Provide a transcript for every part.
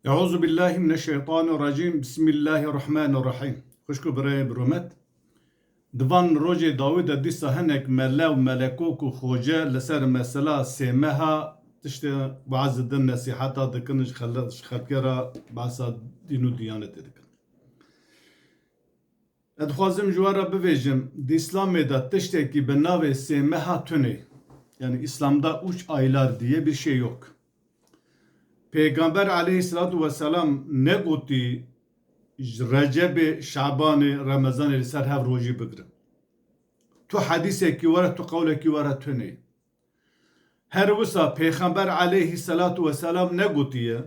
Euzu billahi mineşşeytanirracim. Bismillahirrahmanirrahim. Xoşku birey biromet. Divan roje Davud dîsa hinek melew melekok û xoce li ser mesela sêmeha tiştê bazı din nesîheta dikin ji xelkera behsa dîn û diyanetê dikin. Ez dixwazim ji we re bivêjim di İslamê de tiştekî bi navê sêmeha tunê, yani İslam'da 3 aylar diye bir şey yok. Peygamber aleyhissalatu vesselam ne goти Recep, Şaban, Ramazan ser hev roji bigrin. Tu hadise ki vara tu kavle ki vara tune. Her wisa Peygamber aleyhissalatu vesselam ne gotiye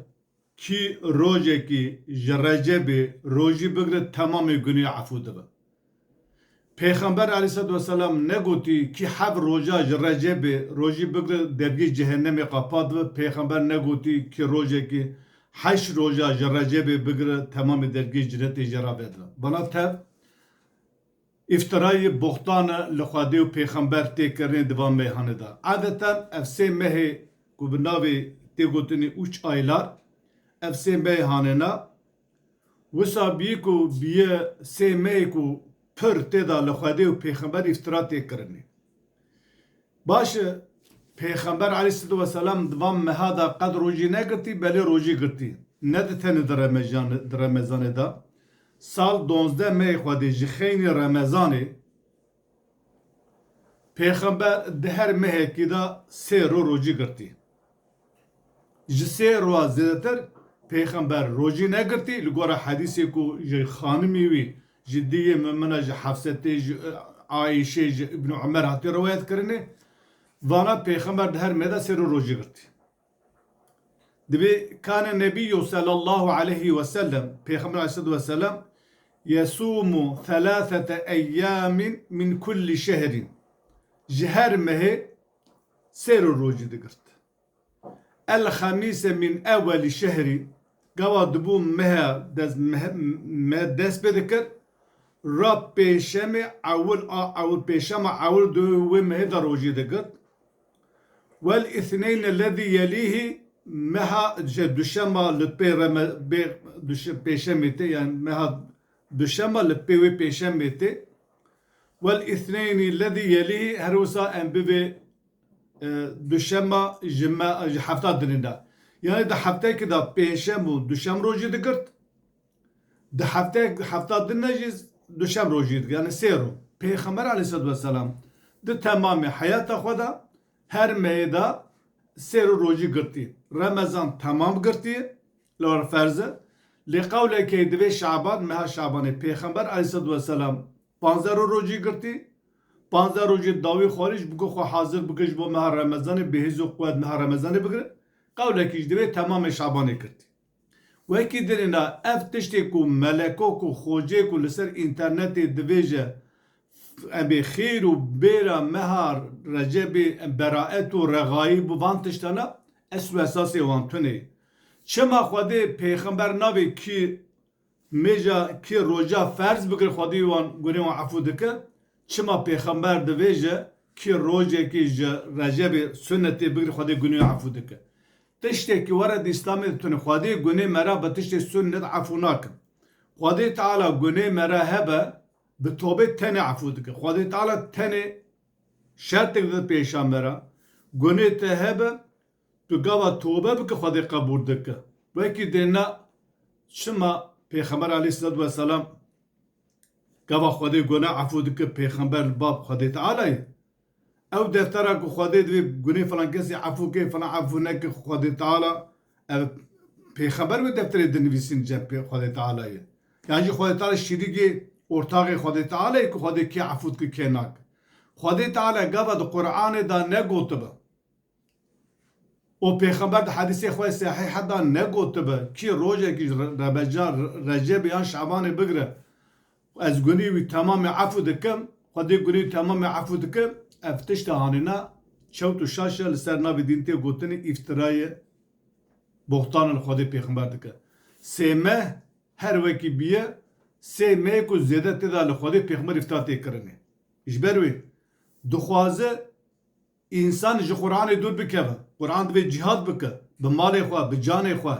ki roje ki Recep roji bigrin tamamı günü afu dibe. Peygamber aleyhissalatu vesselam ne goти ki hev roja Recep roji bigrin dergi cehennemi kapat ve Peygamber ne goти ki roje ki haş roja Recep bigrin tamamı dergi cenneti icra vedle. Bana tev iftirayı bohtanı lükhadi ve Peygamber tekerine devam meyhaneda. Adeten efse mehe kubnavi te gotini 3 aylar efse meyhanena wisa biku biye se meku pır teda lükhadi ve Peygamber iftira tekerine. Başı Peygamber aleyhissalatu vesselam devam mehada kad roji ne girti beli roji girti. Ne de teni de Ramazan'ı da sal 12 Mey xwedê ji xeynî Remezanê Peygamber di her mehekî da sê rojî girtî. Ji sê roja zêdetir Peygamber rojî negirtî li gora hedîsê ku ji xanimî wî ji dîyê mümina ji Hefsetê ji Ayşe ji İbn Ömer hatî rivayet kirinê vana Peygamber di her mehda sê rojî girtî. Dibe kâne nebiyyü sallallahu aleyhi ve sellem Peygamber aleyhissalatu vesselam yesumu thelâthete eyyâmin min kulli şehrin ji her mehe sêro rojî digirt. El xemîse min evvelî şehri gava dibû meha dest pê dikir ra pêşemê pêşema ewil wê mehê de rojî digirt. Vel ithneyn ellezî yelîhî meha duşema li pêşemê tê yani meha duşema li pê wê pêşemê tê vel ithneynî lezî yelîhî her wisa em bivê duşema ji hefta dinê de. Yani di heftekê da pêşem û duşem rojî digirt. Di hefta din de jî duşem rojî digirt. Yani sê roj. Peygamber aleyhissalatu vesselam di temamê hayata xwe da her meyda sêr rojî girtî. Ramazan tamam girtî li ferze. Li qawlekê divê Şaban meha Şabanê Peygamber aleyhissalatu vesselam 15 rojî girtî. 15 rojî dawî xwarî bike xwe hazir bike ji bo meha Ramazanê bihêzî xwe meha Ramazanê bigire. Qawlekî ji divê temamê Şabanê girtî. Wekî dirêna ev tiştê ku melekok û xocê ku li ser internetê dibêje em bê xêr û bêra meha Recepê beraet û reğayî bu van tiştana es û esasê wan tunê. Çima Xwedê Peygamber navê ki mêja ki roja ferz bikir Xwedî wan gunê wan efû dike çima Peygamber dibêje ki rojekê ji Recepê sünnetê bikir Xwedê gunê wan efû dike. Tiştekî were di İslamê tune Xwedê gunê mera bi tiştê sünnet efû nakin. Xwedê Teala gunê mera hebe bi tobê tenê efû dike. Xwedê Teala tenê şertek di pêşan mera gunê te hebe tu gava tobe bike Xwedê qebûl dike. Wekî dêna çima Peygamber aleyhissalatu vesselam gava Xwedê guneh efû dike Peygamber li bab Xwedê Teala'yê. Ew deftera ku Xwedê divê gunê falan kesî efû kê falan efû neke Xwedê Teala ev Peygamber wê defterê dinivîsîn cem Xwedê Teala'yê. Yani jî Xwedê Teala şîrîgê ortağê Xwedê Teala'yê ku Xwedê kê efû dike kê nake. Xwedê Teala gava di Qur'anê da ne gotibe. O Peygamber de hadîsê xwe sahîh da ne gotibe ki rojekî Recep yan Şabanê bigire. Ez gunî wî temamê efû dikim, Xwedê gunî temamê efû dikim, ev tişt hanîna çewt û şaş li ser navê dîn tê gotinê îftirayê bohtanên Xwedê Peygamber dike. Sê meh her wekî biye sê meh ku zêde têda li Xwedê Peygamber îftira tê kirinê. Ji ber wê dixwaze insan ji Qur'anê dûr bikeve. Qur'an divê cihad bike bi malê xwe, bi canê xwe,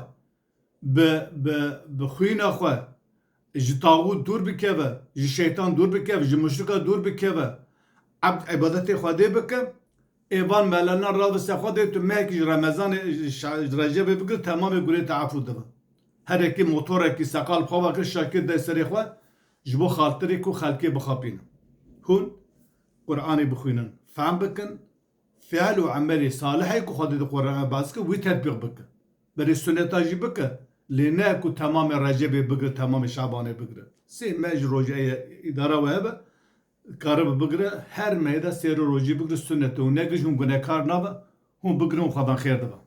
به خوین خو ji tağut dur bikeve, ji şeytan dur bikeve, ji müşrika dur bikeve, abd ibadetê Xwedê bike, êvan melenan rav Xwedê tu mehekî ji Remezanê Recepê bikir temamê gurê teafû dibe. Herekî motorekî seqal xwe vekir şakir de serê xwe ji bo xaltirê ku xelkê bixapînin. Hûn Qur'anê bixwînin, fehm bikin, fiil û emelê salihê ku Xwedê di Qur'anê baz kir wî tetbîq bike. Berê sünneta jî bike. Lê ne ku temamê Recepê bigire, temamê Şabanê bigire. Sê me ji rojaya îdara we hebe, karibe bigire, her meyde sêrê rojî bigire sünnet û negij hûn gunekar nabe, hûn bigirin û xwedan xêr dibe.